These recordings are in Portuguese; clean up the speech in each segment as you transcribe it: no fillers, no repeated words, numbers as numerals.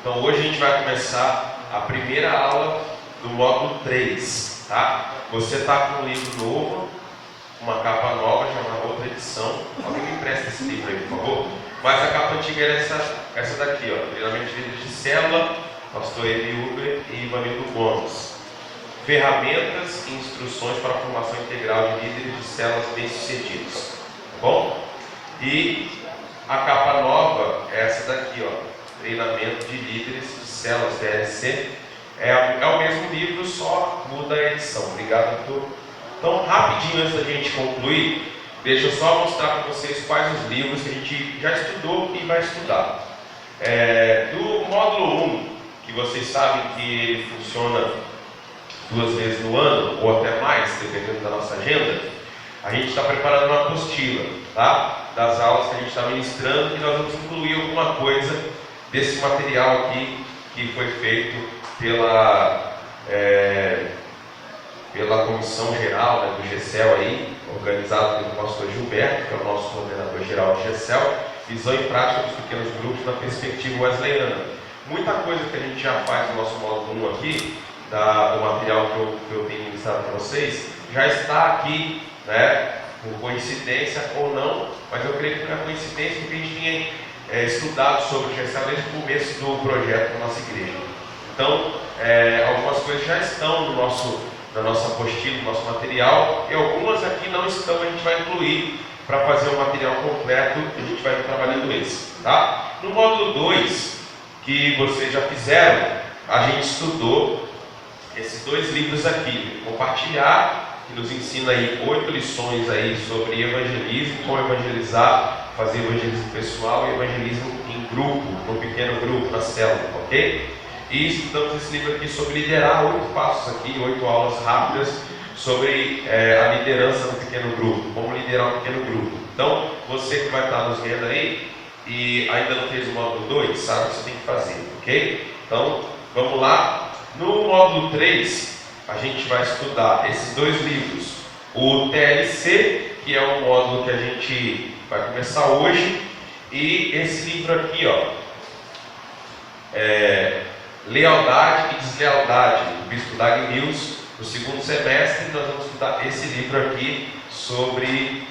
Então hoje a gente vai começar a primeira aula do módulo 3, tá? Você está com um livro novo, uma capa nova, já uma outra edição. Alguém me empresta esse livro aí, por favor? Mas a capa antiga era essa daqui, ó. Treinamento de líderes de célula, pastor Eli Huber e Ivanildo Gomes. Ferramentas e instruções para a formação integral de líderes de células bem-sucedidos. Tá bom? E a capa nova é essa daqui, ó. Treinamento de líderes de células, TLC. É o mesmo livro, só muda a edição. Obrigado, doutor. Então, rapidinho antes da gente concluir, deixa eu só mostrar para vocês quais os livros que a gente já estudou e vai estudar. Do módulo 1, que vocês sabem que ele funciona 2 vezes no ano, ou até mais, dependendo da nossa agenda, a gente está preparando uma apostila, tá? Das aulas que a gente está ministrando, e nós vamos incluir alguma coisa desse material aqui que foi feito pela comissão geral, né, do GECEL aí, organizado pelo pastor Gilberto, que é o nosso coordenador geral do GECEL, visão e prática dos pequenos grupos na perspectiva wesleyana. Muita coisa que a gente já faz no nosso módulo 1 aqui, do material que eu tenho ministrado para vocês, já está aqui, né, por coincidência ou não, mas eu creio que não é coincidência, porque a gente tinha estudado sobre o GECEL desde o começo do projeto da nossa igreja. Então, algumas coisas já estão na nossa apostila, no nosso material, e algumas aqui não estão, a gente vai incluir para fazer o material completo, e a gente vai trabalhando esse, tá? No módulo 2, que vocês já fizeram, a gente estudou esses 2 livros aqui, Compartilhar, que nos ensina aí 8 lições aí sobre evangelismo, como evangelizar, fazer evangelismo pessoal e evangelismo em grupo, no pequeno grupo, na célula, ok? E estudamos esse livro aqui sobre liderar, 8 passos aqui, 8 aulas rápidas sobre a liderança no pequeno grupo, como liderar um pequeno grupo. Então, você que vai estar nos vendo aí e ainda não fez o módulo 2, sabe o que você tem que fazer, ok? Então, vamos lá. No módulo 3, a gente vai estudar esses 2 livros. O TLC, que é o módulo que a gente vai começar hoje, e esse livro aqui, ó, Lealdade e Deslealdade, do Bispo Dag Mills. No segundo semestre, nós vamos estudar esse livro aqui sobre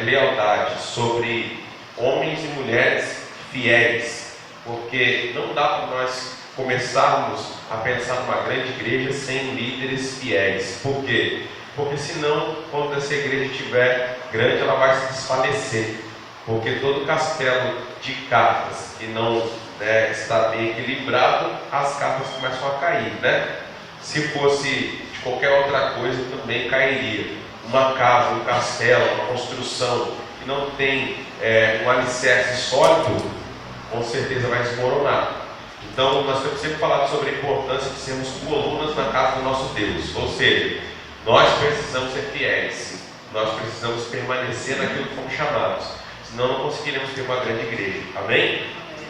lealdade, sobre homens e mulheres fiéis, porque não dá para nós começarmos a pensar numa grande igreja sem líderes fiéis. Por quê? Porque senão, quando essa igreja estiver grande, ela vai se desfalecer, porque todo castelo de cartas que não está bem equilibrado, as cartas começam a cair, né? Se fosse de qualquer outra coisa, também cairia. Uma casa, um castelo, uma construção que não tem um alicerce sólido, com certeza vai desmoronar. Então, nós temos sempre falado sobre a importância de sermos colunas na casa do nosso Deus. Ou seja, nós precisamos ser fiéis, nós precisamos permanecer naquilo que fomos chamados, senão não conseguiremos ter uma grande igreja. Amém?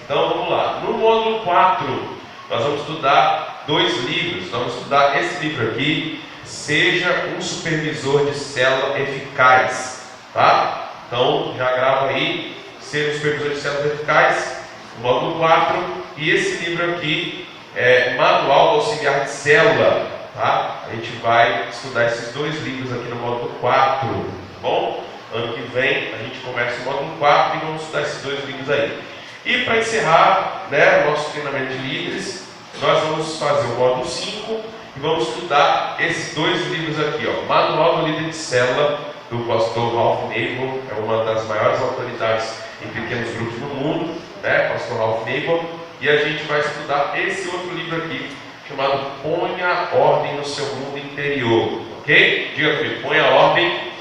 Então, vamos lá. No módulo 4, nós vamos estudar 2 livros. Vamos estudar esse livro aqui, Seja um Supervisor de Célula Eficaz. Tá? Então, já grava aí, Seja um Supervisor de Células Eficaz, módulo 4. E esse livro aqui é Manual do Auxiliar de Célula. Tá? A gente vai estudar esses 2 livros aqui no módulo 4. Tá bom? Ano que vem a gente começa o módulo 4 e vamos estudar esses 2 livros aí. E para encerrar, né, o nosso treinamento de líderes, nós vamos fazer o módulo 5 e vamos estudar esses 2 livros aqui, ó. Manual do Líder de Célula, do pastor Ralph Nagel, é uma das maiores autoridades em pequenos grupos no mundo, né, pastor Ralph Nagel. E a gente vai estudar esse outro livro aqui, chamado Ponha Ordem no Seu Mundo Interior, ok? Diga comigo, ponha ordem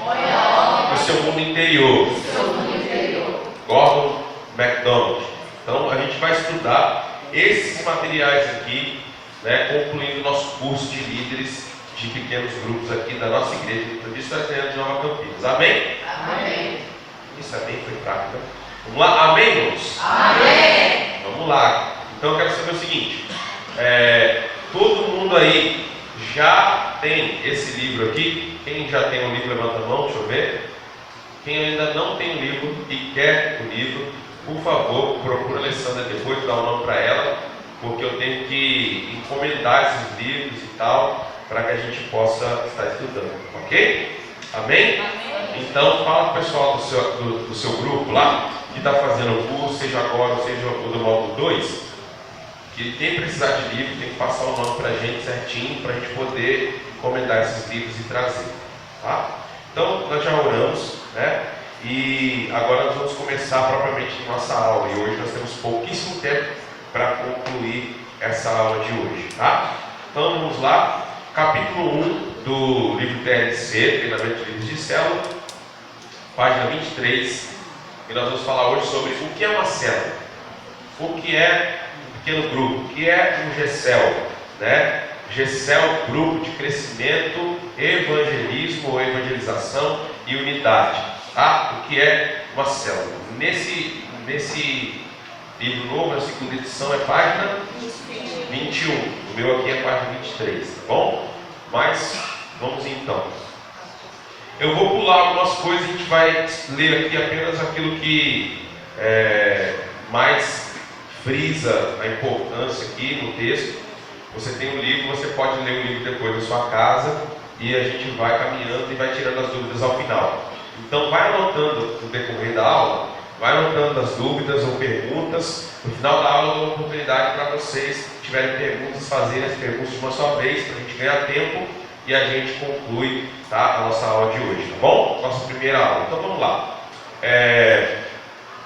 no seu mundo interior. Gordon MacDonald. Então, a gente vai estudar esses materiais aqui, né, concluindo o nosso curso de líderes de pequenos grupos aqui da nossa igreja de Nova Campinas. Amém? Amém. Isso amém foi fraco, né? Vamos lá? Amém, irmãos? Amém. Vamos lá. Então, eu quero saber o seguinte. Todo mundo aí já tem esse livro aqui? Quem já tem o livro, levanta a mão, deixa eu ver. Quem ainda não tem o livro e quer o livro, por favor, procura a Alessandra depois, dá o nome para ela, porque eu tenho que encomendar esses livros e tal, para que a gente possa estar estudando, ok? Amém? Então fala para o pessoal do seu grupo lá, que está fazendo o curso, seja agora ou seja o do módulo 2, que quem precisar de livro tem que passar o nome para a gente certinho, para a gente poder encomendar esses livros e trazer, tá? Então nós já oramos, né? E agora nós vamos começar propriamente nossa aula, e hoje nós temos pouquíssimo tempo para concluir essa aula de hoje, tá? Então vamos lá, capítulo 1 do livro TLC, Treinamento de Líderes de Célula, página 23, e nós vamos falar hoje sobre o que é uma célula, o que é um pequeno grupo, o que é um GCEL, né? GCEL, grupo de crescimento, evangelismo ou evangelização e unidade, tá? O que é uma célula? Nesse livro novo, a segunda edição, é página 21, o meu aqui é página 23, tá bom? Mas vamos então. Eu vou pular algumas coisas, a gente vai ler aqui apenas aquilo que mais frisa a importância aqui no texto. Você tem um livro, você pode ler o livro depois na sua casa e a gente vai caminhando e vai tirando as dúvidas ao final. Então vai anotando no decorrer da aula, vai anotando as dúvidas ou perguntas. No final da aula eu dou uma oportunidade para vocês, se tiverem perguntas, fazerem as perguntas de uma só vez, para a gente ganhar tempo e a gente conclui, tá, a nossa aula de hoje, tá bom? Nossa primeira aula. Então vamos lá.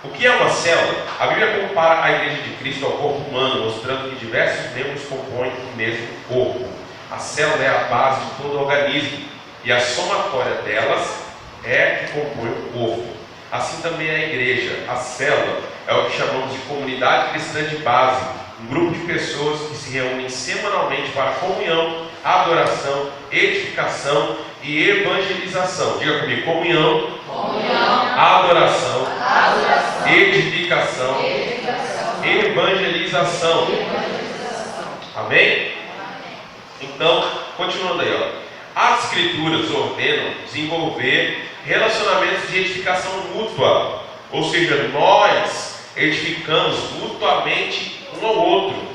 O que é uma célula? A Bíblia compara a Igreja de Cristo ao corpo humano, mostrando que diversos membros compõem o mesmo corpo. A célula é a base de todo o organismo e a somatória delas é que compõe o corpo. Assim também é a igreja. A célula é o que chamamos de comunidade cristã de base, um grupo de pessoas que se reúnem semanalmente para comunhão, adoração, edificação e evangelização. Diga comigo: comunhão, adoração, edificação, evangelização. Amém? Então, continuando aí, ó. As Escrituras ordenam desenvolver relacionamentos de edificação mútua, ou seja, nós edificamos mutuamente um ao outro.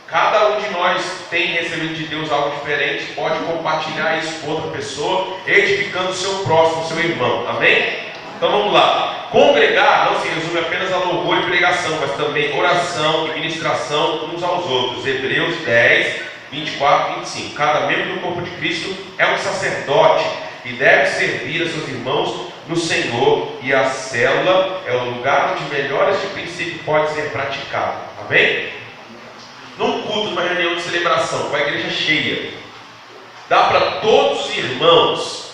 Cada um de nós tem recebido de Deus algo diferente, pode compartilhar isso com outra pessoa, edificando o seu próximo, o seu irmão. Amém? Então vamos lá. Congregar não se resume apenas a louvor e pregação, mas também oração e ministração uns aos outros. Hebreus 10, 24 e 25. Cada membro do corpo de Cristo é um sacerdote e deve servir a seus irmãos no Senhor, e a célula é o lugar onde melhor este princípio pode ser praticado. Amém? Num culto, numa reunião de celebração, com a igreja cheia, dá para todos os irmãos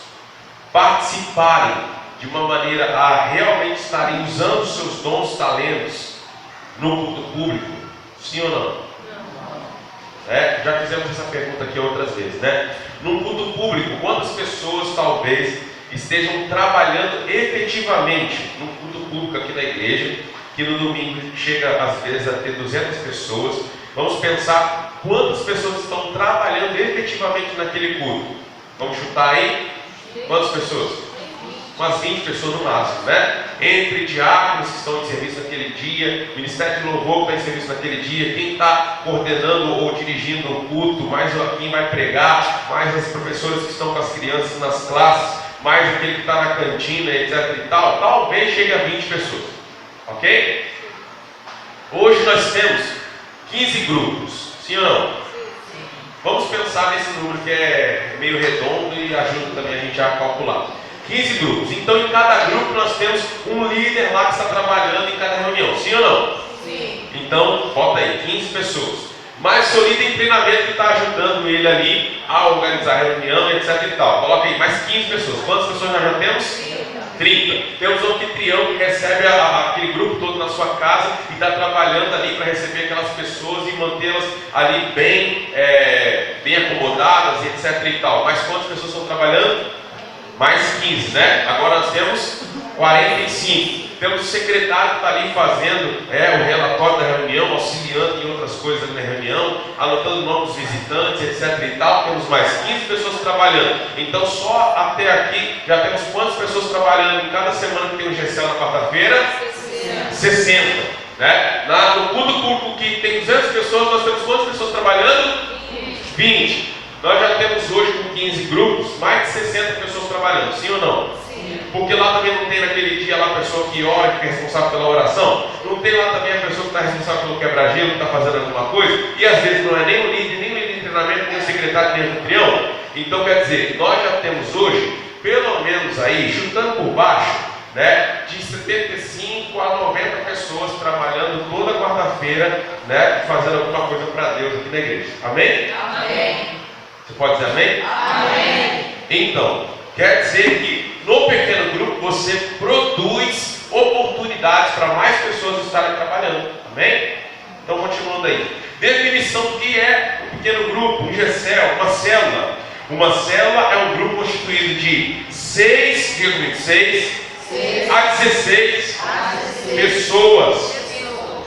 participarem de uma maneira a realmente estarem usando os seus dons e talentos no culto público? Sim ou não? Já fizemos essa pergunta aqui outras vezes, né? Num culto público, quantas pessoas talvez estejam trabalhando efetivamente no culto público aqui na igreja, que no domingo chega às vezes a ter 200 pessoas? Vamos pensar quantas pessoas estão trabalhando efetivamente naquele culto. Vamos chutar aí? Quantas pessoas? Umas 20 pessoas no máximo, né? Entre diáconos que estão em serviço naquele dia, Ministério de Louvor que está em serviço naquele dia, quem está coordenando ou dirigindo o culto, mais quem vai pregar, mais as professoras que estão com as crianças nas classes, mais aquele que está na cantina, etc e tal, talvez chegue a 20 pessoas, ok? Hoje nós temos 15 grupos, sim ou não? Vamos pensar nesse número que é meio redondo e ajuda também a gente a calcular. 15 grupos. Então, em cada grupo nós temos um líder lá que está trabalhando em cada reunião. Sim ou não? Sim. Então, bota aí, 15 pessoas. Mais seu líder em treinamento que está ajudando ele ali a organizar a reunião, etc e tal. Coloca aí, mais 15 pessoas. Quantas pessoas nós já temos? 30. Temos um anfitrião que recebe aquele grupo todo na sua casa e está trabalhando ali para receber aquelas pessoas e mantê-las ali bem acomodadas, etc e tal. Mas quantas pessoas estão trabalhando? Mais 15, né? Agora nós temos 45. Temos o secretário que está ali fazendo o relatório da reunião, auxiliando em outras coisas ali na reunião, anotando o nome dos visitantes, etc e tal. Temos mais 15 pessoas trabalhando. Então só até aqui já temos quantas pessoas trabalhando em cada semana que tem o GCL na quarta-feira? 60. Né? No culto público que tem 200 pessoas, nós temos quantas pessoas trabalhando? 20. Nós já temos hoje com 15 grupos, mais de 60 pessoas trabalhando, sim ou não? Sim. Porque lá também não tem naquele dia lá a pessoa que ora, que é responsável pela oração. Não tem lá também a pessoa que está responsável pelo quebra-gelo, que está fazendo alguma coisa. E às vezes não é nem o líder, nem o líder de treinamento, nem o secretário, nem o anfitrião. Então quer dizer, nós já temos hoje, pelo menos aí, chutando por baixo, né, de 75 a 90 pessoas trabalhando toda quarta-feira, né, fazendo alguma coisa para Deus aqui na igreja. Amém? Amém. Você pode dizer amém? Amém. Então, quer dizer que no pequeno grupo você produz oportunidades para mais pessoas estarem trabalhando. Amém? Então, continuando aí. Definição do que é um pequeno grupo, um GCL, uma célula. Uma célula é um grupo constituído de 6 a 16 pessoas.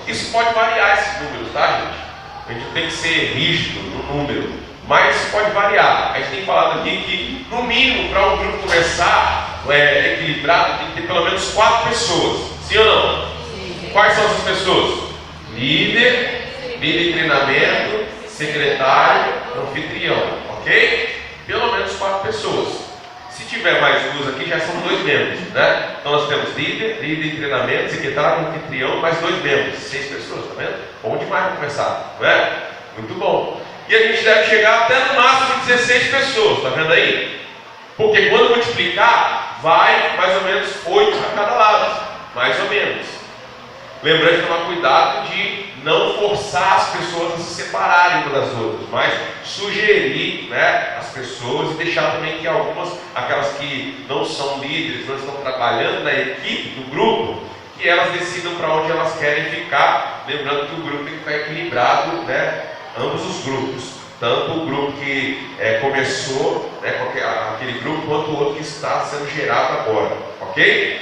Isso pode variar esses números, tá, gente? A gente tem que ser rígido no número, mas pode variar. A gente tem falado aqui que, no mínimo, para um grupo começar equilibrado, tem que ter pelo menos 4 pessoas. Sim ou não? Sim. Quais são essas pessoas? Líder de treinamento, secretário, anfitrião. Ok? Pelo menos 4 pessoas. Se tiver mais duas aqui, já são 2 membros, né? Então nós temos líder de treinamento, secretário, anfitrião, mais 2 membros, 6 pessoas, tá vendo? Bom demais para começar, não é? Muito bom. E a gente deve chegar até no máximo de 16 pessoas, tá vendo aí? Porque quando multiplicar, vai mais ou menos 8 para cada lado, mais ou menos. Lembrando de tomar cuidado de não forçar as pessoas a se separarem umas das outras, mas sugerir, né, as pessoas e deixar também que algumas, aquelas que não são líderes, não estão trabalhando na equipe do grupo, que elas decidam para onde elas querem ficar. Lembrando que o grupo tem que ficar equilibrado, né, ambos os grupos, tanto o grupo que começou, né, aquele grupo, quanto o outro que está sendo gerado agora, ok?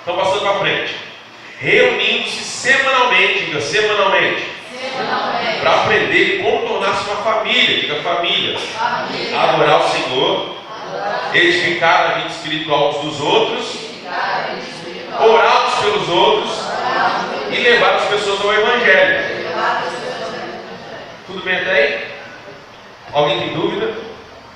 Então, passando para frente. Reunindo-se semanalmente, diga semanalmente, para aprender como tornar-se uma família, diga família, adorar o Senhor, edificar a vida espiritual uns dos outros, orar uns pelos outros e levar as pessoas ao Evangelho. Tudo bem até aí? Alguém tem dúvida?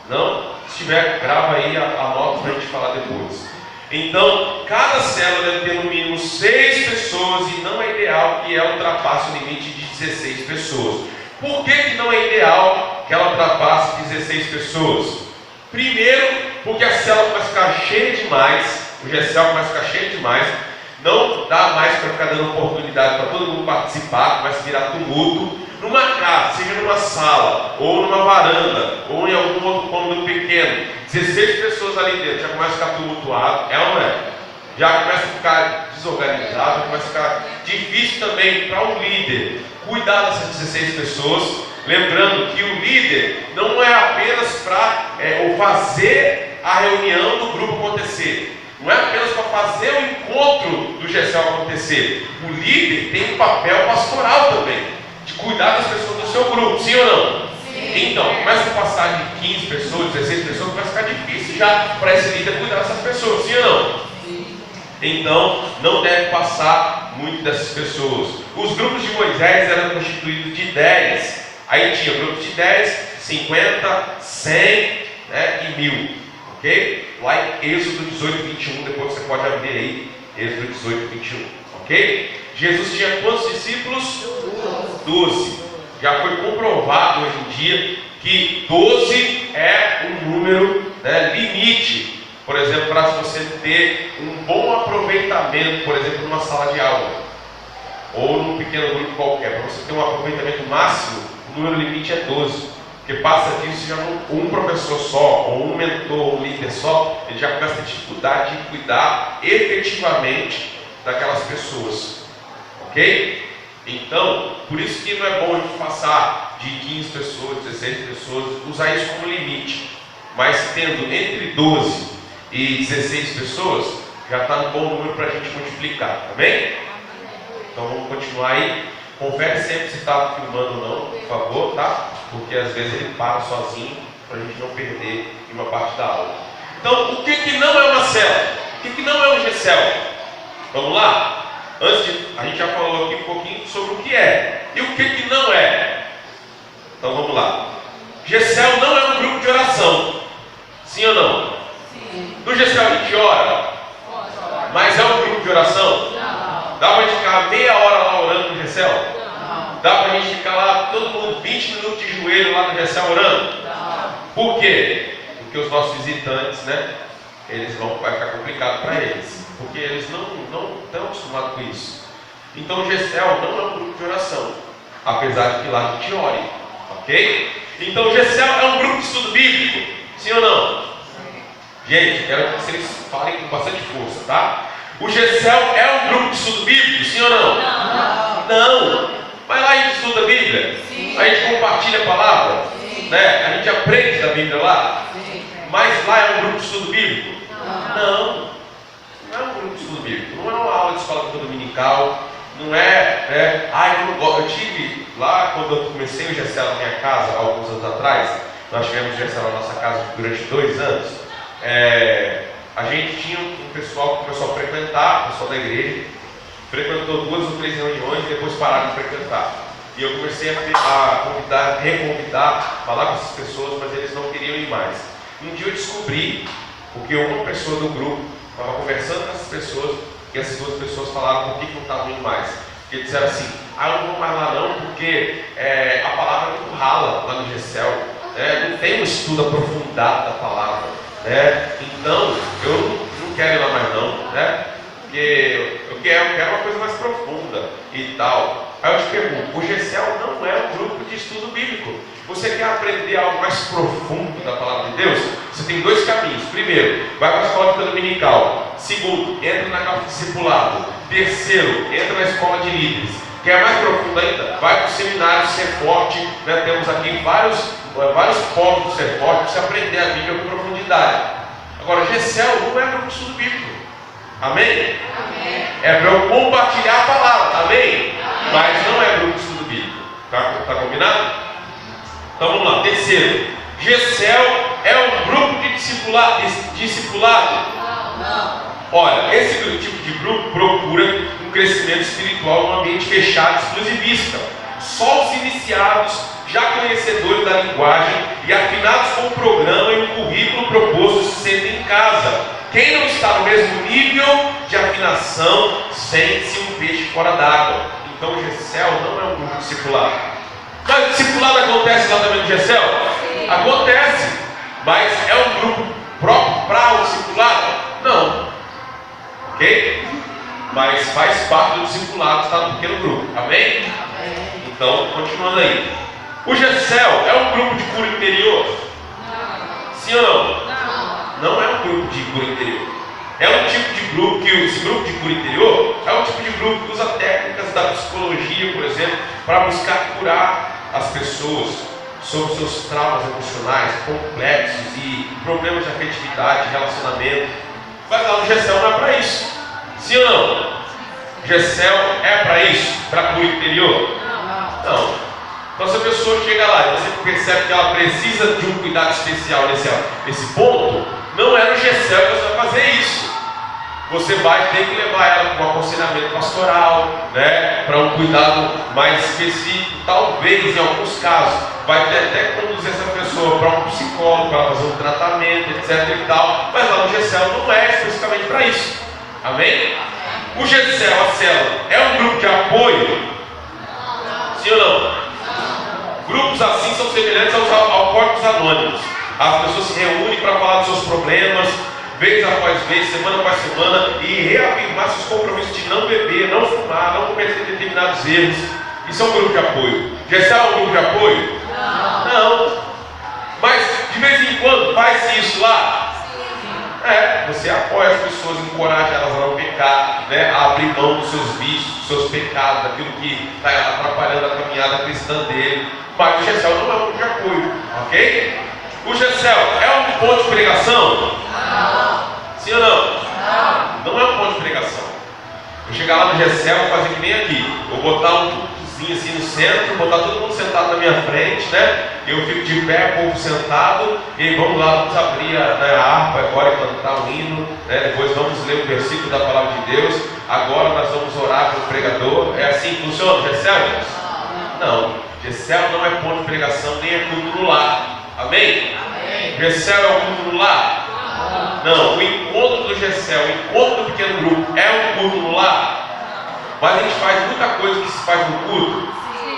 Não? Se tiver, grava aí, anota para a gente falar depois. Então, cada célula deve ter no mínimo 6 pessoas e não é ideal que ela ultrapasse o limite de 16 pessoas. Por que não é ideal que ela ultrapasse 16 pessoas? Primeiro, porque a célula começa a ficar cheia demais, o GCL começa a ficar cheio demais, não dá mais para ficar dando oportunidade para todo mundo participar, começa a virar tumulto. Numa casa, seja numa sala, ou numa varanda, ou em algum outro cômodo pequeno, 16 pessoas ali dentro, já começa a ficar tumultuado, é ou não é? Já começa a ficar desorganizado, começa a ficar difícil também para um líder cuidar dessas 16 pessoas, lembrando que o líder não é apenas para fazer a reunião do grupo acontecer, não é apenas para fazer o encontro do GCL acontecer, o líder tem um papel pastoral também, de cuidar das pessoas do seu grupo, sim ou não? Sim. Então, começa a passar de 15 pessoas, 16 pessoas, começa a ficar difícil já para esse líder cuidar dessas pessoas, sim ou não? Sim. Então, não deve passar muito dessas pessoas. Os grupos de Moisés eram constituídos de 10. Aí tinha grupos de 10, 50, 100, né, e 1000. Ok? Lá em Êxodo 18, 21, depois você pode abrir aí, Êxodo 18, 21. Ok? Jesus tinha quantos discípulos? 12. Já foi comprovado hoje em dia que 12 é um número, né, limite. Por exemplo, para você ter um bom aproveitamento, por exemplo, numa sala de aula, ou num pequeno grupo qualquer, para você ter um aproveitamento máximo, o número limite é 12. Porque passa disso, já um professor só, ou um mentor, ou um líder só, ele já começa a ter dificuldade de cuidar efetivamente daquelas pessoas. Ok? Então, por isso que não é bom a gente passar de 15 pessoas, 16 pessoas, usar isso como limite. Mas tendo entre 12 e 16 pessoas, já está um bom número para a gente multiplicar, tá bem? Então vamos continuar aí. Confere sempre se está filmando ou não, por favor, tá? Porque às vezes ele para sozinho, para a gente não perder em uma parte da aula. Então, o que não é uma célula? O que não é um GCL? Vamos lá? A gente já falou aqui um pouquinho sobre o que é e o que não é. Então vamos lá. GCL não é um grupo de oração. Sim ou não? Sim. No GCL a gente ora, mas é um grupo de oração? Não. Dá para a gente ficar meia hora lá orando no GCL? Não. Dá para a gente ficar lá, todo mundo 20 minutos de joelho lá no GCL orando? Não. Por quê? Porque os nossos visitantes, né? Vai ficar complicado para eles. Porque eles não estão acostumados com isso. Então o GCL não é um grupo de oração. Apesar de que lá a gente ore. Ok? Então o GCL é um grupo de estudo bíblico. Sim ou não? Sim. Gente, quero que vocês falem com bastante força, tá? O GCL é um grupo de estudo bíblico, sim ou não? Não. Não. Mas lá a gente estuda a Bíblia. Sim. A gente compartilha a palavra. Sim. Né? A gente aprende da Bíblia lá. Sim. Mas lá é um grupo de estudo bíblico? Não. Não é um grupo de estudo bíblico. Não é uma aula de escola dominical. Não é. Eu não gosto. Eu tive lá, quando eu comecei o GCL na minha casa, alguns anos atrás, nós tivemos o GCL na nossa casa durante 2 anos. A gente tinha um pessoal que começou a frequentar, o pessoal da igreja, frequentou 2 ou 3 reuniões e depois pararam de frequentar. E eu comecei a convidar, reconvidar, falar com essas pessoas, mas eles não queriam ir mais. Um dia eu descobri, porque uma pessoa do grupo estava conversando com essas pessoas, e essas 2 pessoas falaram por que não estavam indo mais. Porque disseram assim, eu não vou mais lá não, porque a palavra é muito rala lá no GCL, não tem um estudo aprofundado da palavra. Então, eu não quero ir lá mais não, porque eu quero uma coisa mais profunda e tal. Aí eu te pergunto, o GCL não é um grupo de estudo bíblico. Você quer aprender algo mais profundo da palavra de Deus? Você tem 2 caminhos. Primeiro, vai para a escola dominical. Segundo, entra na casa de discipulado. Terceiro, entra na escola de líderes. Quer mais profundo ainda? Vai para o seminário Ser Forte. Temos aqui vários povos do Ser Forte para você aprender a Bíblia com profundidade. Agora, GCL não é grupo de estudo bíblico. Amém? Amém. É para eu compartilhar a palavra. Amém? Mas não é grupo de estudo bíblico. Tá combinado? Então vamos lá. Terceiro, GCL é um grupo de discipulado? Não. Olha, esse tipo de grupo procura um crescimento espiritual num ambiente fechado, exclusivista. Só os iniciados, já conhecedores da linguagem e afinados com o programa e o currículo proposto se sentem em casa. Quem não está no mesmo nível de afinação sente-se um peixe fora d'água. Então o GCL não é um grupo discipulado. Mas o discipulado acontece exatamente no GCL? Sim. Acontece. Mas é um grupo próprio para o discipulado? Não. Ok? Mas faz parte do discipulado estar no pequeno grupo. Amém? Amém. Então, continuando aí. O GCL é um grupo de cura interior? Não. Sim ou não? Não. Não é um grupo de cura interior. É um tipo de grupo esse grupo de cura interior é um tipo de grupo que usa técnicas da psicologia, por exemplo, para buscar curar as pessoas sobre seus traumas emocionais complexos e problemas de afetividade, relacionamento. Mas lá no GCL não é para isso. Sim ou não? GCL é para isso? Para cura interior? Não. Então se a pessoa chega lá e você percebe que ela precisa de um cuidado especial nesse ponto, não é no GCL que você vai fazer isso. Você vai ter que levar ela para um aconselhamento pastoral, para um cuidado mais específico. Talvez, em alguns casos, vai ter até que conduzir essa pessoa para um psicólogo, para fazer um tratamento, etc. e tal. Mas lá no GCL não é especificamente para isso. Amém? O GCL, a célula, é um grupo de apoio? Sim ou não? Grupos assim são semelhantes aos alcoólicos anônimos. As pessoas se reúnem para falar dos seus problemas, vez após vez, semana após semana, e reafirmar seus compromissos de não beber, não fumar, não cometer determinados erros. Isso é um grupo de apoio. GCL é um grupo de apoio? Não. Mas de vez em quando faz isso lá? Você apoia as pessoas, encoraja elas a não pecar, a abrir mão dos seus vícios, dos seus pecados, daquilo que está atrapalhando a caminhada cristã dele. Mas o GCL não é um grupo de apoio, ok? O GCL é um ponto de pregação? Sim ou não? Não é um ponto de pregação. Vou chegar lá no GCL, vou fazer que nem aqui. Vou botar um assim no centro, botar todo mundo sentado na minha frente, né? Eu fico de pé, o povo sentado, e vamos lá, vamos abrir a harpa agora e cantar um hino, né? Depois vamos ler o versículo da palavra de Deus. Agora nós vamos orar pelo pregador. É assim que funciona, Gessel? Não, Gessel não é ponto de pregação, nem é culto no lar. Amém? Gessel é o culto no lar? Não, o encontro do Gessel, o encontro do pequeno grupo é um culto no lar. Mas a gente faz muita coisa que se faz no culto.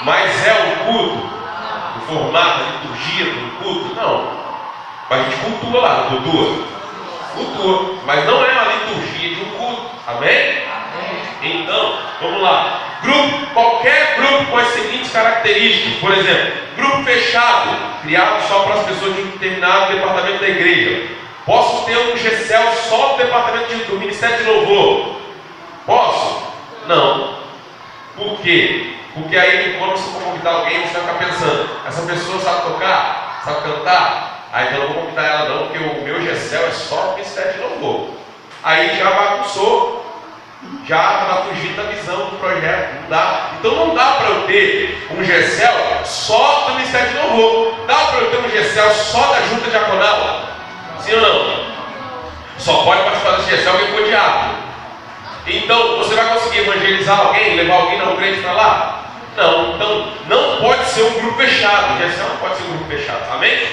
Mas é um culto? O formato, a liturgia do culto? Não. Mas a gente cultua lá, não cultua? Cultua. Mas não é uma liturgia de um culto. Amém? Então, vamos lá. Grupo, qualquer grupo com as seguintes características. Por exemplo, grupo fechado, criado só para as pessoas de um determinado departamento da igreja. Posso ter um Gessel só do departamento do Ministério de Louvor? Posso? Não. Por quê? Porque aí quando você for convidar alguém, você vai ficar pensando, essa pessoa sabe tocar? Sabe cantar? Aí então eu não vou convidar ela não, porque o meu Gessel é só do Ministério de Louvor. Aí já bagunçou, já está fugindo da visão do projeto, não dá. Então não dá para eu ter um Gessel só do Ministério de Louvor. Dá para eu ter um Gessel só da junta diaconal? Sim ou não? Só pode participar desse Gessel quem for diácono. Então, você vai conseguir evangelizar alguém, levar alguém não crente para lá? Não, então não pode ser um grupo fechado. O Gessel não pode ser um grupo fechado, amém?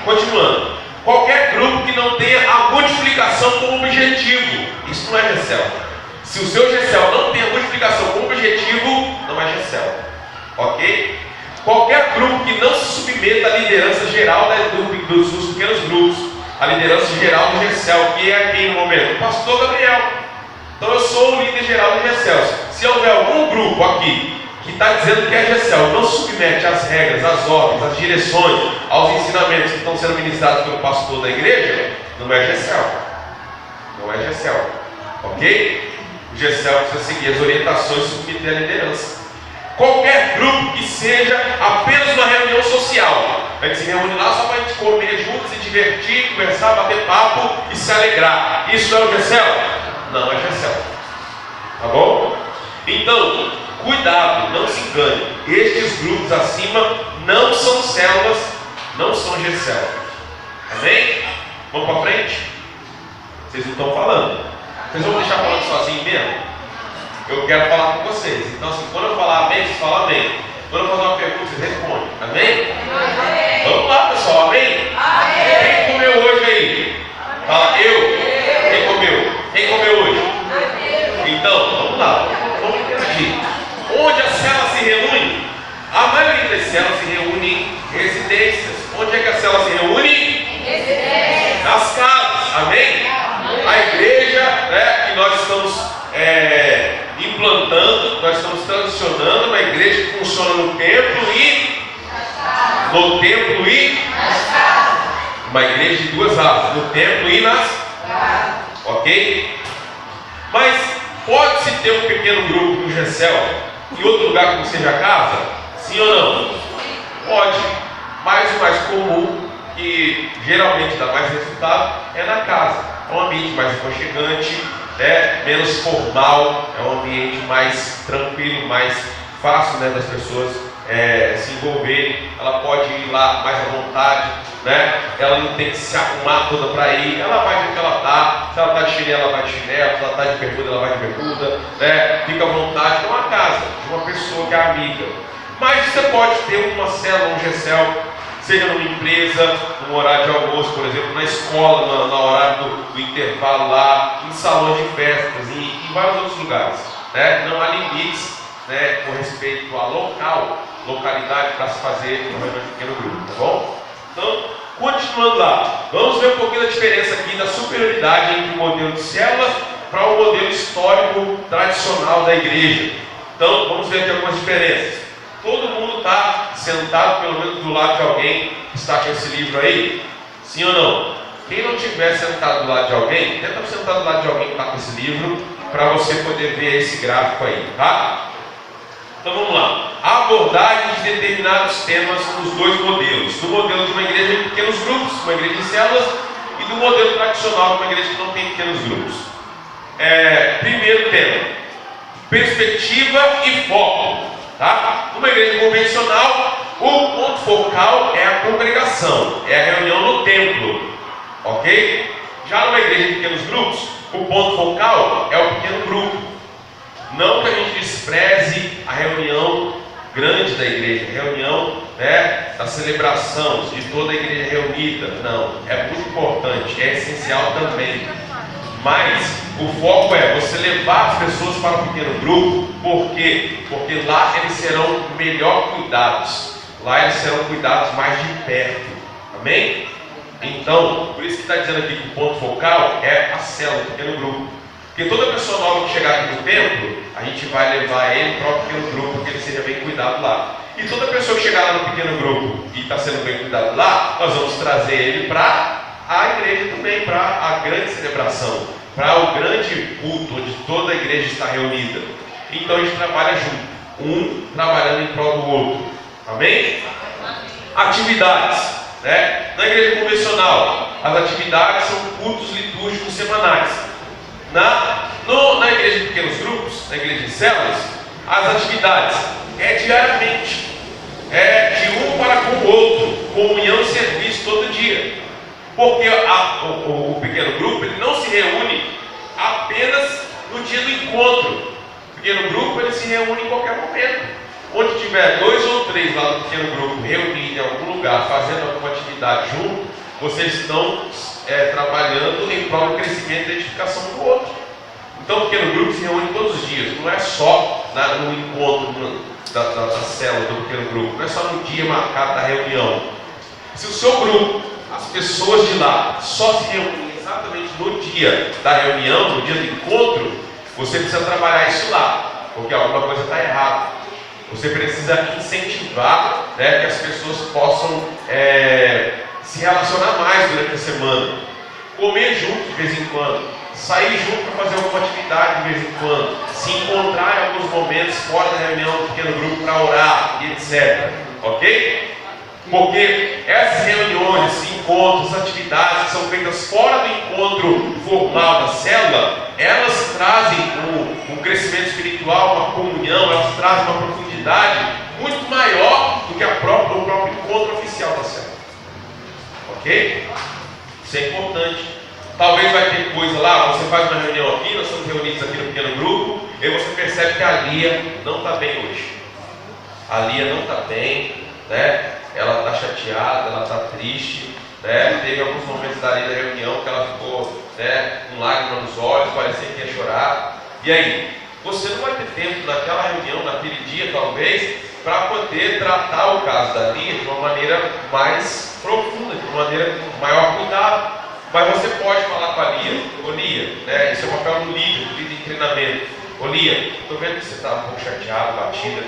Continuando, qualquer grupo que não tenha a multiplicação como objetivo, isso não é Gessel. Se o seu Gessel não tem a multiplicação como objetivo, não é Gessel, ok? Qualquer grupo que não se submeta à liderança geral dos pequenos grupos, a liderança geral do Gessel, que é aqui no momento, o pastor Gabriel. Então eu sou o líder geral do Gessel. Se houver algum grupo aqui que está dizendo que é Gessel, não se submete às regras, às ordens, às direções, aos ensinamentos que estão sendo ministrados pelo pastor da igreja, não é Gessel. Não é Gessel. Ok? O Gessel precisa seguir as orientações e submeter à liderança. Qualquer grupo que seja apenas uma reunião social. A gente se reúne lá só para a gente comer juntos, se divertir, conversar, bater papo e se alegrar. Isso é o Gessel? Não é Gessel. Tá bom? Então, cuidado, não se engane. Estes grupos acima não são células, não são Gessel. Amém? Vamos para frente? Vocês não estão falando. Vocês vão deixar falando sozinho mesmo? Eu quero falar com vocês. Então, assim, quando eu falar amém, vocês falam amém. Quando eu fazer uma pergunta, vocês respondem. Amém? Amém. Vamos lá, pessoal. Amém? Amém. Quem comeu hoje aí? Fala, eu. Quem comeu? Quem comeu hoje? Então, vamos lá. Vamos interagir. Onde as células se reúnem? A maioria das células se reúne em residências. Onde é que as células se reúnem? Em residências. Nas casas. Amém? A igreja, né, que nós estamos implantando, nós estamos transicionando uma igreja que funciona no templo e uma igreja de duas asas, no templo e nas ok? Mas pode-se ter um pequeno grupo no Gessel em outro lugar que não seja a casa? Sim ou não? Pode, mas o mais comum, que geralmente dá mais resultado, é na casa. É um ambiente mais aconchegante, né? Menos formal, é um ambiente mais tranquilo, mais fácil, né, das pessoas se envolverem. Ela pode ir lá mais à vontade, né? Ela não tem que se arrumar toda para ir, ela vai do que ela está. Se ela está de chinelo, ela vai de chinelo. Se ela está de bermuda, ela vai de bermuda, né? Fica à vontade. É uma casa de uma pessoa que é amiga. Mas você pode ter uma célula, um Gessel, seja numa empresa, no horário de almoço, por exemplo, na escola, no horário do intervalo lá, em salões de festas e em vários outros lugares, né? Não há limites, né, com respeito à localidade para se fazer uma reunião de pequeno grupo, tá bom? Então, continuando lá, vamos ver um pouquinho da diferença aqui da superioridade entre o modelo de célula para o modelo histórico tradicional da igreja. Então, vamos ver aqui algumas diferenças. Todo mundo está sentado pelo menos do lado de alguém que está com esse livro aí? Sim ou não? Quem não estiver sentado do lado de alguém, tenta sentar do lado de alguém que está com esse livro, para você poder ver esse gráfico aí, tá? Então vamos lá. A abordagem de determinados temas nos dois modelos. Do modelo de uma igreja em pequenos grupos, uma igreja em células, e do modelo tradicional de uma igreja que não tem pequenos grupos. Primeiro tema: perspectiva e foco. Tá? Numa igreja convencional, o ponto focal é a congregação, é a reunião no templo, ok? Já numa igreja de pequenos grupos, o ponto focal é o pequeno grupo. Não que a gente despreze a reunião grande da igreja, a reunião, né, da celebração de toda a igreja reunida. Não, é muito importante, é essencial também. Mas o foco é você levar as pessoas para o pequeno grupo. Por quê? Porque lá eles serão melhor cuidados. Lá eles serão cuidados mais de perto. Amém? Então, por isso que está dizendo aqui que o ponto focal é a célula, o pequeno grupo. Porque toda pessoa nova que chegar aqui no templo, a gente vai levar ele para o pequeno grupo, para que ele seja bem cuidado lá. E toda pessoa que chegar lá no pequeno grupo e está sendo bem cuidado lá, nós vamos trazer ele para a igreja também, para a grande celebração, para o grande culto, onde toda a igreja está reunida. Então a gente trabalha junto, um trabalhando em prol do outro. Amém? Atividades, né? Na igreja convencional, as atividades são cultos litúrgicos semanais. Na igreja de pequenos grupos, na igreja de células, as atividades é diariamente, é de um para com o outro, comunhão e serviço todo dia. Porque o pequeno grupo ele não se reúne apenas no dia do encontro. O pequeno grupo ele se reúne em qualquer momento. Onde tiver 2 ou 3 lá no pequeno grupo reunidos em algum lugar, fazendo alguma atividade junto, vocês estão trabalhando em prol do crescimento e edificação do outro. Então o pequeno grupo se reúne todos os dias, não é só no encontro da célula do pequeno grupo, não é só no dia marcado da reunião. Se o seu grupo, as pessoas de lá, só se reúnem exatamente no dia da reunião, no dia do encontro, você precisa trabalhar isso lá, porque alguma coisa está errada. Você precisa incentivar, né, que as pessoas possam se relacionar mais durante a semana, comer junto de vez em quando, sair junto para fazer alguma atividade de vez em quando, se encontrar em alguns momentos fora da reunião do pequeno grupo para orar e etc. Ok? Porque essas reuniões, esses encontros, atividades que são feitas fora do encontro formal da célula, elas trazem um crescimento espiritual, uma comunhão, elas trazem uma profundidade muito maior do que o próprio encontro oficial da célula. Ok? Isso é importante. Talvez vai ter coisa lá, você faz uma reunião aqui, nós estamos reunidos aqui no pequeno grupo, e você percebe que a Lia não está bem hoje. A Lia não está bem, né? Ela está chateada, ela está triste, né? Teve alguns momentos da reunião que ela ficou, né, com lágrima nos olhos, parecia que ia chorar. E aí? Você não vai ter tempo naquela reunião, naquele dia talvez, para poder tratar o caso da Lia de uma maneira mais profunda, de uma maneira com maior cuidado. Mas você pode falar com a Lia: ô Lia, né, esse é o papel do líder em treinamento. Ô Lia, estou vendo que você está um pouco chateada, batida.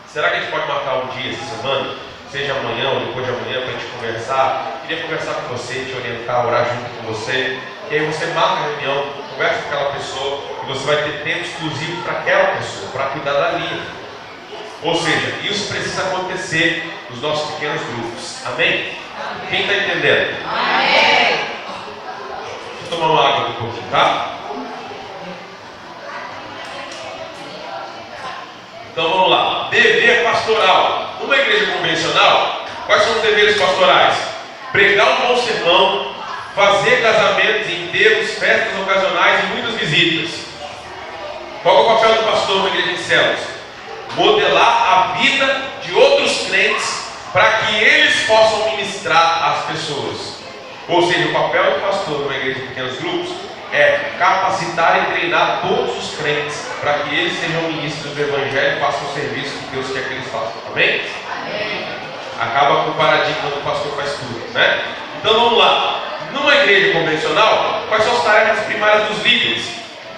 Será que a gente pode marcar um dia essa semana? Seja amanhã ou depois de amanhã, para a gente conversar. Queria conversar com você, te orientar, orar junto com você. E aí você marca a reunião, conversa com aquela pessoa, e você vai ter tempo exclusivo para aquela pessoa, para cuidar da Lia. Ou seja, isso precisa acontecer nos nossos pequenos grupos. Amém? Amém. Quem está entendendo? Amém. Deixa eu tomar uma água aqui um pouquinho, tá? Então vamos lá. Dever pastoral. Numa igreja convencional, quais são os deveres pastorais? Pregar um bom sermão, fazer casamentos, enterros, festas ocasionais e muitas visitas. Qual é o papel do pastor numa igreja de células? Modelar a vida de outros crentes para que eles possam ministrar às pessoas. Ou seja, o papel do pastor numa igreja de pequenos grupos é capacitar e treinar todos os crentes para que eles sejam ministros do Evangelho e façam o serviço que Deus quer que eles façam. Amém? Amém. Acaba com o paradigma do pastor faz tudo, né? Então vamos lá. Numa igreja convencional, quais são as tarefas primárias dos líderes?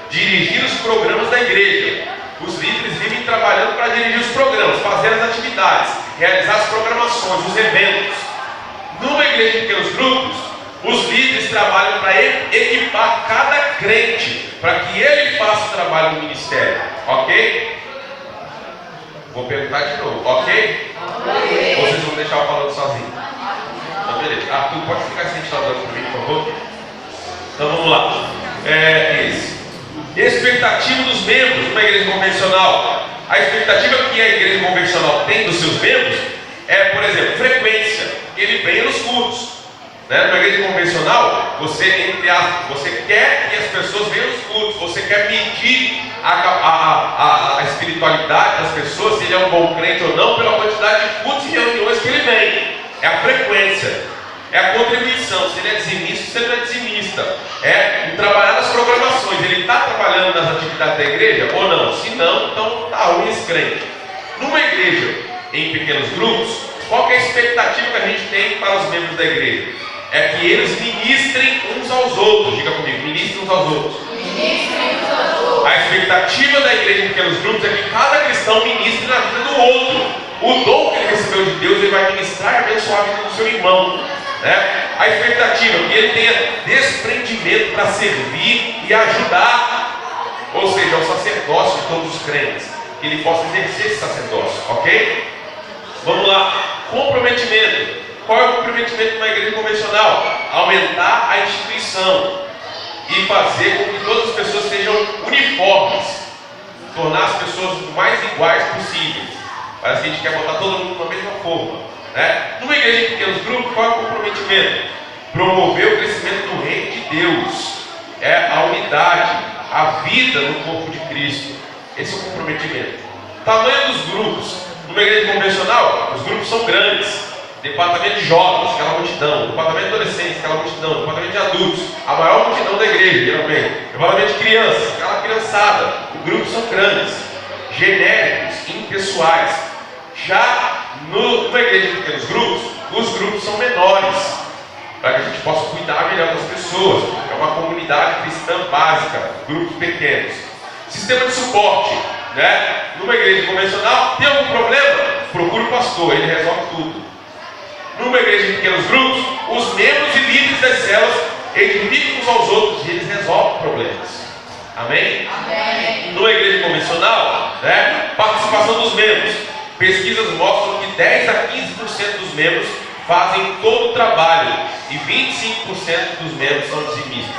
Dirigir os programas da igreja. Os líderes vivem trabalhando para dirigir os programas, fazer as atividades, realizar as programações, os eventos. Numa igreja de pequenos grupos, os líderes trabalham para equipar cada crente, para que ele faça o trabalho do ministério. Ok? Vou perguntar de novo, ok? Ou vocês vão deixar eu falando sozinho? Então beleza. Arthur, pode ficar sentado para mim, por favor? Então vamos lá. Expectativa dos membros de uma igreja convencional. A expectativa que a igreja convencional tem dos seus membros é, por exemplo, frequência. Ele venha nos cultos. Né? Numa igreja convencional, você, entre aspas, você quer que as pessoas venham nos cultos, você quer medir a espiritualidade das pessoas, se ele é um bom crente ou não, pela quantidade de cultos e reuniões que ele vem. É a frequência, é a contribuição, se ele é dizimista, se ele não é dizimista, é o trabalhar nas programações, ele está trabalhando nas atividades da igreja ou não? Se não, então está ruim esse crente. Numa igreja em pequenos grupos, qual que é a expectativa que a gente tem para os membros da igreja? É que eles ministrem uns aos outros. Diga comigo, ministrem uns aos outros. Ministrem uns aos outros. A expectativa da igreja em pequenos grupos é que cada cristão ministre na vida do outro. O dom que ele recebeu de Deus, ele vai ministrar e abençoar a vida do seu irmão. Né? A expectativa é que ele tenha desprendimento para servir e ajudar. Ou seja, o sacerdócio de todos os crentes. Que ele possa exercer esse sacerdócio. Ok? Vamos lá. Comprometimento. Qual é o comprometimento de uma igreja convencional? Aumentar a instituição e fazer com que todas as pessoas sejam uniformes, tornar as pessoas o mais iguais possíveis. Parece que a gente quer botar todo mundo na mesma forma, né? Numa igreja de pequenos grupos, qual é o comprometimento? Promover o crescimento do reino de Deus, a unidade, a vida no corpo de Cristo. Esse é o comprometimento. Tamanho dos grupos. Numa igreja convencional, os grupos são grandes. Departamento de jovens, aquela multidão. Departamento de adolescentes, aquela multidão. Departamento de adultos, a maior multidão da igreja, geralmente. Departamento de crianças, aquela criançada. Os grupos são grandes, genéricos, impessoais. Já numa igreja de pequenos grupos, os grupos são menores, para que a gente possa cuidar melhor das pessoas. É uma comunidade cristã básica, grupos pequenos. Sistema de suporte, né? Numa igreja convencional, tem algum problema? Procura o pastor, ele resolve tudo. Numa igreja de pequenos grupos, os membros e líderes das células edificam uns aos outros e eles resolvem problemas. Amém? Amém. Numa igreja convencional, né? Participação dos membros. Pesquisas mostram que 10 a 15% dos membros fazem todo o trabalho e 25% dos membros são dizimistas.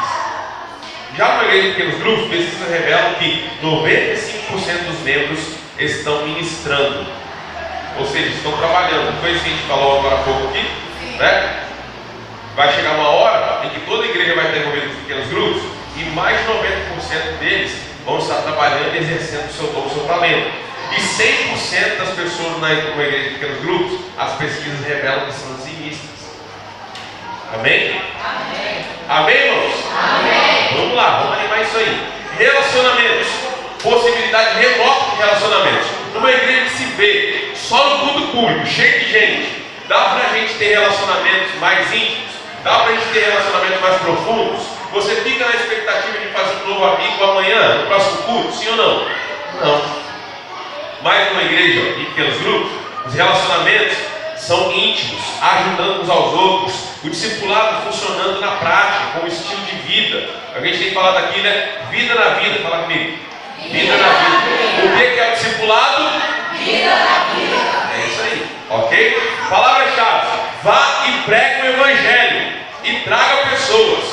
Já numa igreja de pequenos grupos, pesquisas revelam que 95% dos membros estão ministrando. Ou seja, estão trabalhando. Foi isso que a gente falou agora há pouco aqui, né? Vai chegar uma hora em que toda a igreja vai estar envolvida em pequenos grupos e mais de 90% deles vão estar trabalhando e exercendo o seu dom, o seu talento. E 100% das pessoas numa igreja de pequenos grupos, as pesquisas revelam que são dizimistas. Amém? Amém. Amém, irmãos? Amém. Vamos lá, vamos animar isso aí. Relacionamentos. Possibilidade remota de relacionamentos. Numa igreja que se vê só no culto público, cheio de gente, dá para a gente ter relacionamentos mais íntimos? Dá para a gente ter relacionamentos mais profundos? Você fica na expectativa de fazer um novo amigo amanhã, no próximo culto? Sim ou não? Não. Mas numa igreja em pequenos grupos, os relacionamentos são íntimos, ajudando uns aos outros, o discipulado funcionando na prática, como estilo de vida. A gente tem falado aqui, né? Vida na vida, fala comigo. Vida na vida. O que é o discipulado? Vida na vida. É isso aí, ok? Palavra-chave: vá e pregue o evangelho e traga pessoas.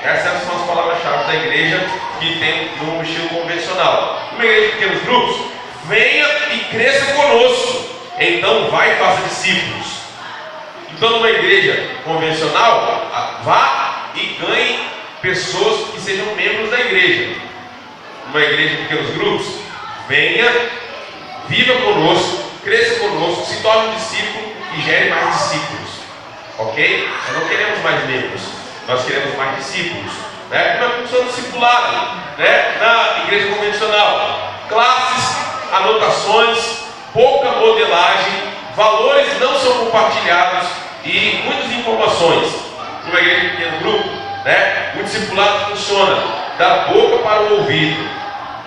Essas são as palavras-chave da igreja que tem no estilo convencional. Numa igreja de pequenos grupos, venha e cresça conosco. Então vai e faça discípulos. Então numa igreja convencional, vá e ganhe pessoas que sejam membros da igreja. Numa igreja de pequenos grupos, venha, viva conosco, cresça conosco, se torne um discípulo e gere mais discípulos. Ok? Nós não queremos mais membros, nós queremos mais discípulos. Né? Como é que funciona o discipulado? Né? Na igreja convencional, classes, anotações, pouca modelagem, valores não são compartilhados e muitas informações. Numa igreja de pequeno grupo, né? O discipulado funciona da boca para o ouvido.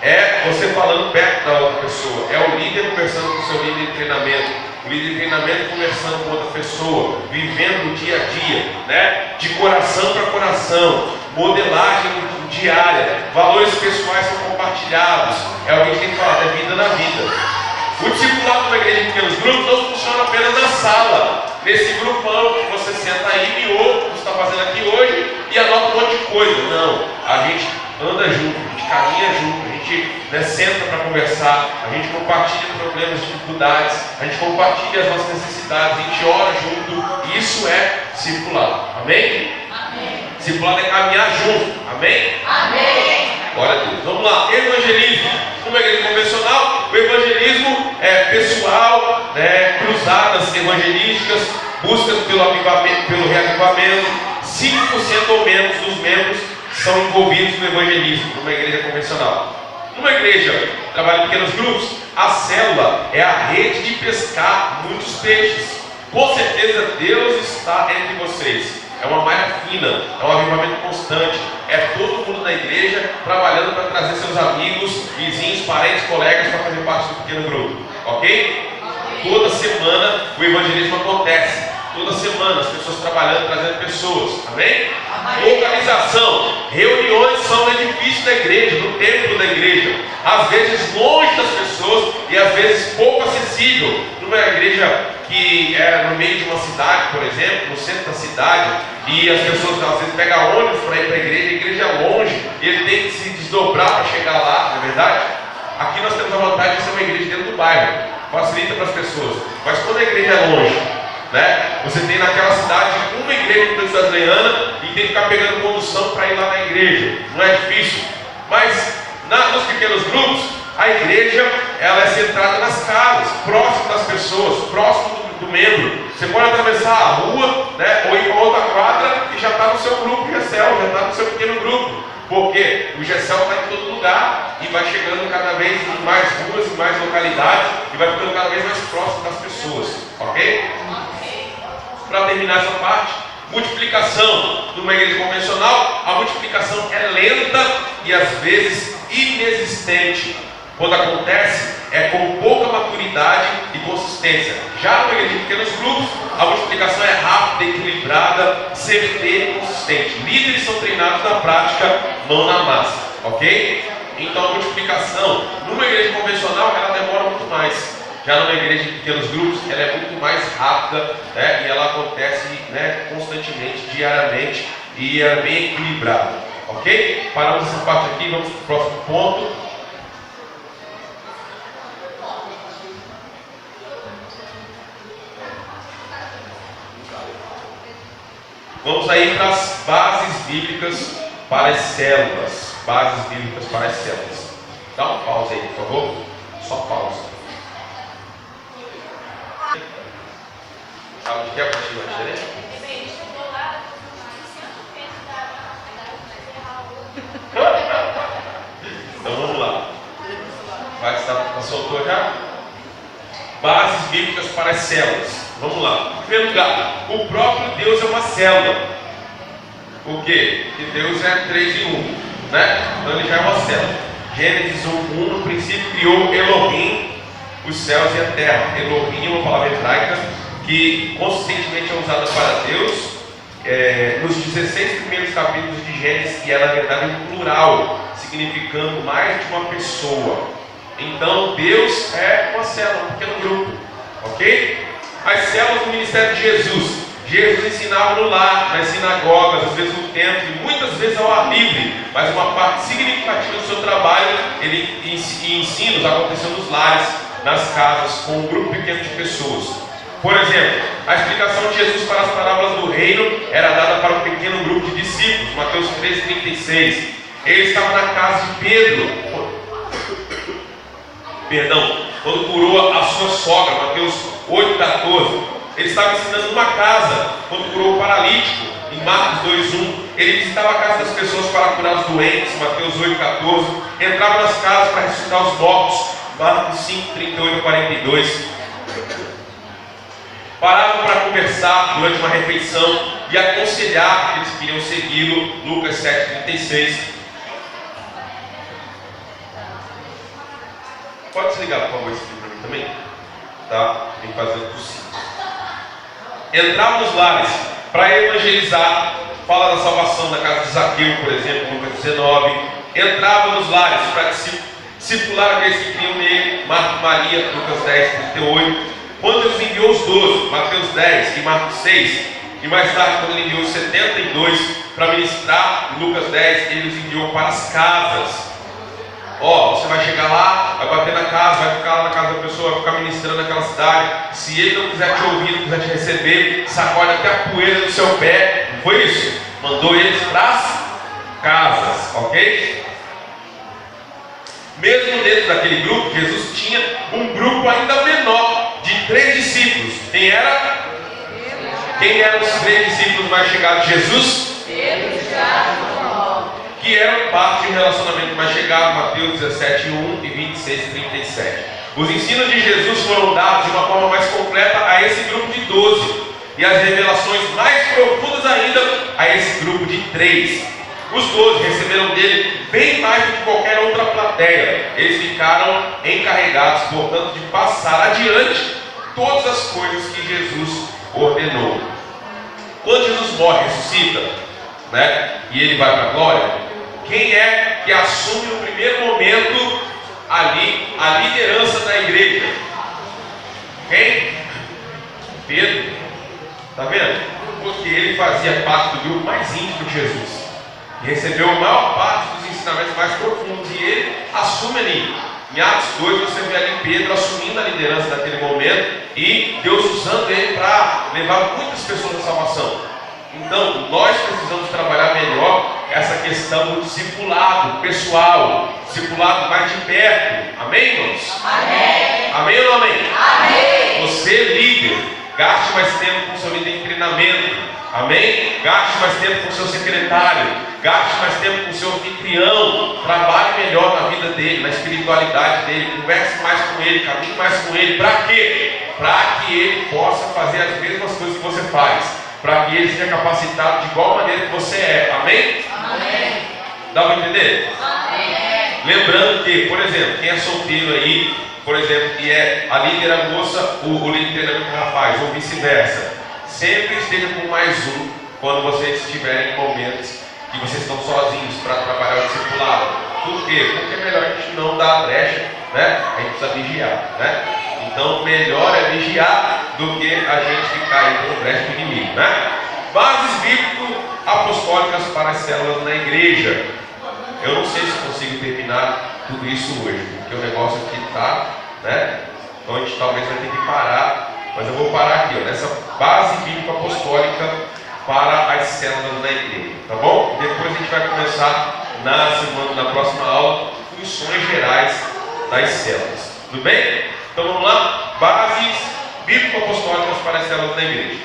É você falando perto da outra pessoa. É o líder conversando com o seu líder de treinamento. O líder de treinamento conversando com outra pessoa. Vivendo o dia a dia, né? De coração para coração. Modelagem diária. Valores pessoais são compartilhados. É o que a gente tem que falar, é vida na vida. O discipulado de uma igreja de pequenos grupos não funciona apenas na sala. Nesse grupão que você senta aí, me ouve, o que você está fazendo aqui hoje, e anota um monte de coisa. Não, a gente anda junto, a gente caminha junto, a gente né, senta para conversar, a gente compartilha problemas, dificuldades, a gente compartilha as nossas necessidades, a gente ora junto. Isso é discipulado. Amém? Amém. Discipulado é caminhar junto. Amém? Amém. Glória a Deus. Vamos lá. Evangelismo. Numa igreja convencional, o evangelismo é pessoal, né, cruzadas evangelísticas, buscas pelo reavivamento. 5% ou menos dos membros são envolvidos no evangelismo, numa igreja convencional. Numa igreja que trabalha em pequenos grupos, a célula é a rede de pescar muitos peixes. Com certeza Deus está entre vocês. É uma malha fina, é um avivamento constante. É todo mundo da igreja trabalhando para trazer seus amigos, vizinhos, parentes, colegas para fazer parte do pequeno grupo. Ok? Toda semana o evangelismo acontece. Toda semana as pessoas trabalhando, trazendo pessoas. Amém? Localização. Reuniões são no edifício da igreja, no templo da igreja. Às vezes longe das pessoas e às vezes pouco acessível. Numa igreja que é no meio de uma cidade, por exemplo, no centro da cidade, e as pessoas às vezes pegam ônibus para ir para a igreja é longe, e ele tem que se desdobrar para chegar lá, não é verdade? Aqui nós temos a vantagem de ser uma igreja dentro do bairro, facilita para as pessoas. Mas quando a igreja é longe, né? Você tem naquela cidade uma igreja que está ganhando e tem que ficar pegando condução para ir lá na igreja. Não é difícil. Mas nos pequenos grupos, a igreja ela é centrada nas casas, próximo das pessoas, próximo do membro. Você pode atravessar a rua, né, ou ir para outra quadra e já está no seu grupo GECEL, já está no seu pequeno grupo. Porque o GECEL está em todo lugar e vai chegando cada vez em mais ruas, em mais localidades e vai ficando cada vez mais próximo das pessoas. Ok? Para terminar essa parte, multiplicação. Numa igreja convencional, a multiplicação é lenta e às vezes inexistente. Quando acontece, é com pouca maturidade e consistência. Já numa igreja de pequenos grupos, a multiplicação é rápida, equilibrada, certeira e consistente. Líderes são treinados na prática, mão na massa. Ok? Então a multiplicação, numa igreja convencional, ela demora muito mais. Já numa igreja de pequenos grupos, ela é muito mais rápida, né, e ela acontece, né, constantemente, diariamente, e é bem equilibrada. Ok? Paramos essa parte aqui, vamos para o próximo ponto. Vamos aí para as bases bíblicas para as células. Bases bíblicas para as células. Dá uma pausa aí, por favor. Só pausa. Sabe o que é a partir da diferença? Então vamos lá. Vai estar soltou já? Bases bíblicas para as células. Vamos lá. Em primeiro lugar, o próprio Deus é uma célula. Por quê? Porque Deus é 3 em 1, né? Então ele já é uma célula. Gênesis 1, no princípio criou Elohim os céus e a terra. Elohim é uma palavra hebraica que consistentemente é usada para Deus nos 16 primeiros capítulos de Gênesis, que é na verdade um plural, significando mais de uma pessoa. Então Deus é uma célula, um pequeno grupo. Ok? As células do ministério de Jesus. Jesus ensinava no lar, nas sinagogas, às vezes no templo, e muitas vezes ao ar livre, mas uma parte significativa do seu trabalho e ensinos aconteceu nos lares, nas casas, com um grupo pequeno de pessoas. Por exemplo, a explicação de Jesus para as parábolas do reino era dada para um pequeno grupo de discípulos, Mateus 13:36. Ele estava na casa de Pedro, quando curou a sua sogra, Mateus 8:14. Ele estava ensinando uma casa, quando curou o paralítico, em Marcos 2:1. Ele visitava a casa das pessoas para curar os doentes, Mateus 8:14. Entrava nas casas para ressuscitar os mortos, Marcos 5:38-42. Paravam para conversar durante uma refeição e aconselhar que eles queriam segui-lo, Lucas 7:36. Pode desligar, por favor, esse vídeo para mim também? Tá? Tem que fazer o possível. Entrava nos lares para evangelizar, fala da salvação da casa de Zaqueu, por exemplo, Lucas 19. Entrava nos lares para discipular aqueles que criam nele, Marta e Maria, Lucas 10:38. Quando ele enviou os 12, Mateus 10 e Marcos 6, e mais tarde, quando ele enviou os 72 para ministrar, em Lucas 10, ele os enviou para as casas. Ó, você vai chegar lá, vai bater na casa, vai ficar lá na casa da pessoa, vai ficar ministrando naquela cidade. Se ele não quiser te ouvir, não quiser te receber, sacode até a poeira do seu pé. Não foi isso? Mandou eles para as casas, ok? Mesmo dentro daquele grupo, Jesus tinha um grupo ainda menor, de 3 discípulos. Quem era? Quem eram os 3 discípulos mais chegados de Jesus? Pedro, Tiago e João. Que eram parte de um relacionamento mais chegado, Mateus 17, 1 e 26, 37. Os ensinos de Jesus foram dados de uma forma mais completa a esse grupo de 12, e as revelações mais profundas ainda a esse grupo de 3. Os 12 receberam dele bem mais do que qualquer outra plateia. Eles ficaram encarregados, portanto, de passar adiante todas as coisas que Jesus ordenou. Quando Jesus morre, ressuscita, né, e ele vai para a glória, quem é que assume no primeiro momento ali a liderança da igreja? Quem? Pedro. Está vendo? Porque ele fazia parte do grupo mais íntimo de Jesus e recebeu a maior parte dos ensinamentos mais profundos, e ele assume ali. Em Atos 2 você vê ali Pedro assumindo a liderança naquele momento e Deus usando ele para levar muitas pessoas à salvação. Então nós precisamos trabalhar melhor essa questão do discipulado pessoal, discipulado mais de perto. Amém, irmãos? Amém. Amém ou não amém? Amém. Você, líder, gaste mais tempo com o seu líder em treinamento. Amém? Gaste mais tempo com o seu secretário, gaste mais tempo com o seu anfitrião, trabalhe melhor na vida dele, na espiritualidade dele, converse mais com ele, caminhe mais com ele. Para quê? Para que ele possa fazer as mesmas coisas que você faz, para que ele seja capacitado de igual maneira que você é. Amém? Amém. Dá para entender? Amém. Lembrando que, por exemplo, quem é solteiro aí, por exemplo, que é a líder, a moça, o líder de treinamento rapaz, ou vice-versa, sempre esteja com mais um quando vocês estiverem em momentos que vocês estão sozinhos para trabalhar o discipulado. Por quê? Porque é melhor a gente não dar brecha, né? A gente precisa vigiar, né? Então, melhor é vigiar do que a gente ficar aí com o brecha do inimigo, né? Bases bíblico-apostólicas para as células na igreja. Eu não sei se consigo terminar tudo isso hoje, porque o negócio aqui está, né? Então a gente talvez vai ter que parar. Mas eu vou parar aqui, ó, nessa base bíblica apostólica para as células da igreja, tá bom? Depois a gente vai começar na próxima aula, funções gerais das células. Tudo bem? Então vamos lá, bases bíblico apostólicas para as células da igreja.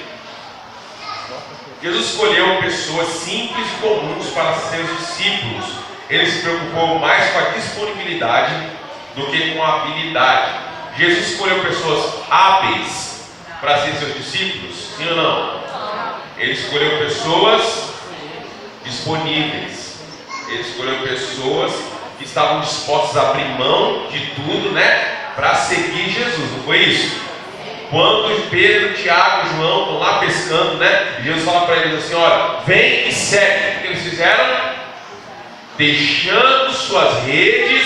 Jesus escolheu pessoas simples e comuns para seus discípulos. Ele se preocupou mais com a disponibilidade do que com a habilidade. Jesus escolheu pessoas hábeis para ser seus discípulos, sim ou não? Ele escolheu pessoas disponíveis. Ele escolheu pessoas que estavam dispostas a abrir mão de tudo, né? Para seguir Jesus, não foi isso? Quando Pedro, Tiago e João estão lá pescando, né? Jesus fala para eles assim: olha, vem e segue. O que eles fizeram? Deixando suas redes,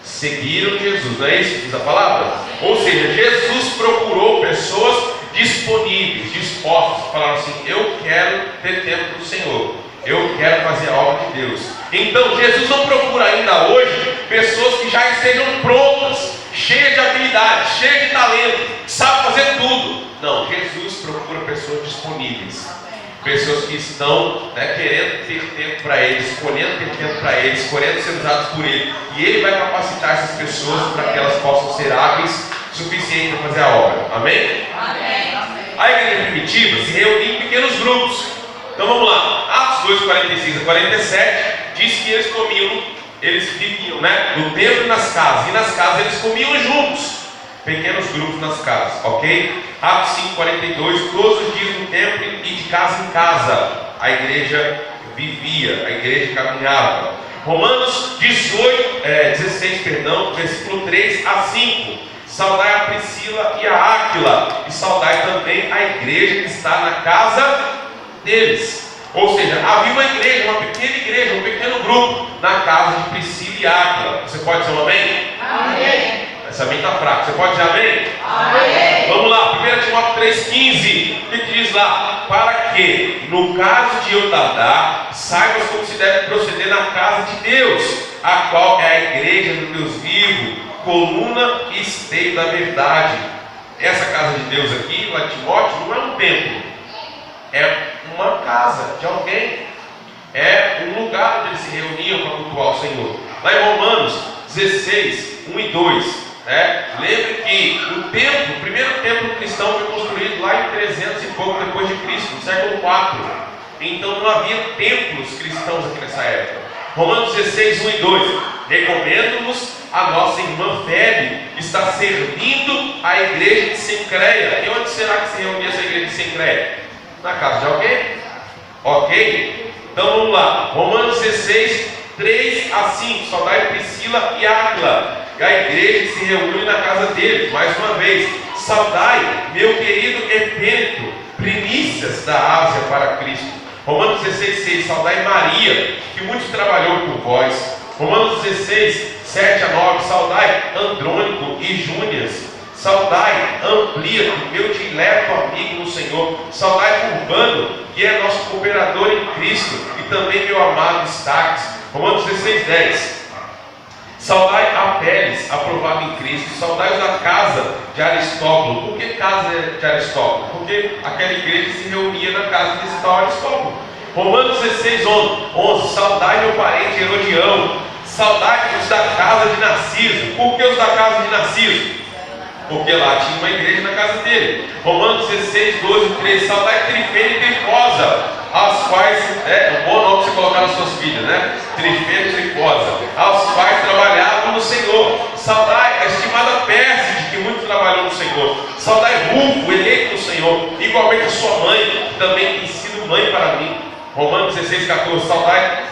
seguiram Jesus. Não é isso que diz a palavra? Ou seja, Jesus procurou pessoas disponíveis, dispostas, falaram assim: eu quero ter tempo do Senhor, eu quero fazer a obra de Deus. Então Jesus não procura ainda hoje pessoas que já estejam prontas, cheias de habilidade, cheias de talento, que sabem fazer tudo. Não, Jesus procura pessoas disponíveis, pessoas que estão, né, querendo ter tempo para Ele, escolhendo ter tempo para Ele, escolhendo ser usados por Ele. E Ele vai capacitar essas pessoas para que elas possam ser hábeis o suficiente para fazer a obra. Amém? Amém. A igreja primitiva se reunia em pequenos grupos. Então vamos lá. Atos 2, 46 a 47 diz que eles viviam, né, no templo e nas casas. E nas casas eles comiam juntos. Pequenos grupos nas casas, ok? Atos 5, 42, todos os dias no templo e de casa em casa a igreja vivia, a igreja caminhava. Romanos 16, versículo 3 a 5. Saudai a Priscila e a Áquila, e saudai também a igreja que está na casa deles. Ou seja, havia uma igreja, uma pequena igreja, um pequeno grupo na casa de Priscila e Áquila. Você pode dizer um amém? Amém. Essa amém está fraca. Você pode dizer amém? Amém. Vamos lá, 1 Timóteo 3,15. O que diz lá? Para que, no caso de eu tardar, saibas como se deve proceder na casa de Deus, a qual é a igreja do Deus vivo, coluna e esteio da verdade. Essa casa de Deus aqui, lá em Timóteo, não é um templo, é uma casa de alguém, é um lugar onde eles se reuniam para cultuar o Senhor. Lá em Romanos 16, 1 e 2, lembre que o primeiro templo cristão foi construído lá em 300 e pouco depois de Cristo, no século 4. Então não havia templos cristãos aqui nessa época. Romanos 16, 1 e 2. Recomendo-vos a nossa irmã Febe, que está servindo a igreja de Sincreia. E onde será que se reunia essa igreja de Sincreia? Na casa de alguém? Ok? Então vamos lá. Romanos 16, 3 a 5. Saudai Priscila e Áquila, a igreja que se reúne na casa deles. Mais uma vez, saudai meu querido Epêneto, primícias da Ásia para Cristo. Romanos 16, 6. Saudai Maria, que muito trabalhou por vós. Romanos 16, 7 a 9. Saudai Andrônico e Júnias. Saudai Amplíato, meu dileto amigo no Senhor. Saudai Urbano, que é nosso cooperador em Cristo, e também meu amado Estaques. Romanos 16, 10. Saudai Apeles, aprovado em Cristo. Saudai da casa de Aristóbulo. Por que casa de Aristóbulo? Porque aquela igreja se reunia na casa desse tal Aristóbulo. Romanos 16, 11. Saudai meu parente Herodião. Saudai os da casa de Narciso. Por que os da casa de Narciso? Porque lá tinha uma igreja na casa dele. Romanos 16, 12 e 13. Saudai Trifena e Trifosa, as quais, é um bom nome para você colocar nas suas filhas, né? Trifena e Trifosa, aos quais trabalhavam no Senhor. Saudai a estimada Pérside, que muito trabalhou no Senhor. Saudai Rufo, eleito no Senhor, igualmente a sua mãe, que também tem sido mãe para mim. Romanos 16, 14. Saudai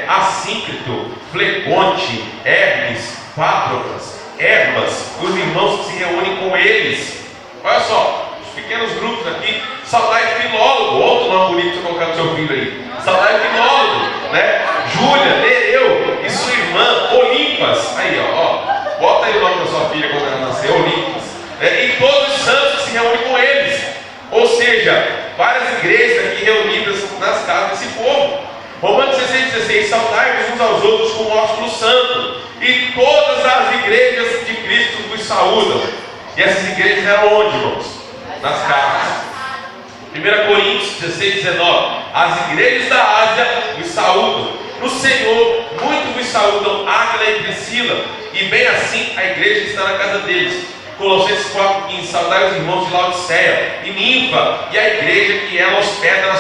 Assíncrito, Flegonte, Hermes, Pátroclas, Hermas, os irmãos que se reúnem com eles. Olha só, os pequenos grupos aqui. Saudai Filólogo, outro nome bonito para colocar no seu filho aí. Saudai Filólogo, né? Júlia, Nereu e sua irmã Olimpas. Aí, ó, bota aí o nome da sua filha quando ela nascer, Olimpas. E todos os santos que se reúnem com eles. Ou seja, várias igrejas aqui reunidas nas casas desse povo. Romanos 16, 16. Saudai-vos uns aos outros com o ósculo santo. E todas as igrejas de Cristo vos saúdam. E essas igrejas eram onde, irmãos? Nas casas. 1 Coríntios 16, 19. As igrejas da Ásia vos saúdam. No Senhor, muito vos saúdam Áquila e Priscila. E bem assim a igreja está na casa deles. Colossenses 4, 15. Saudai os irmãos de Laodiceia e Ninfa, e a igreja que ela hospeda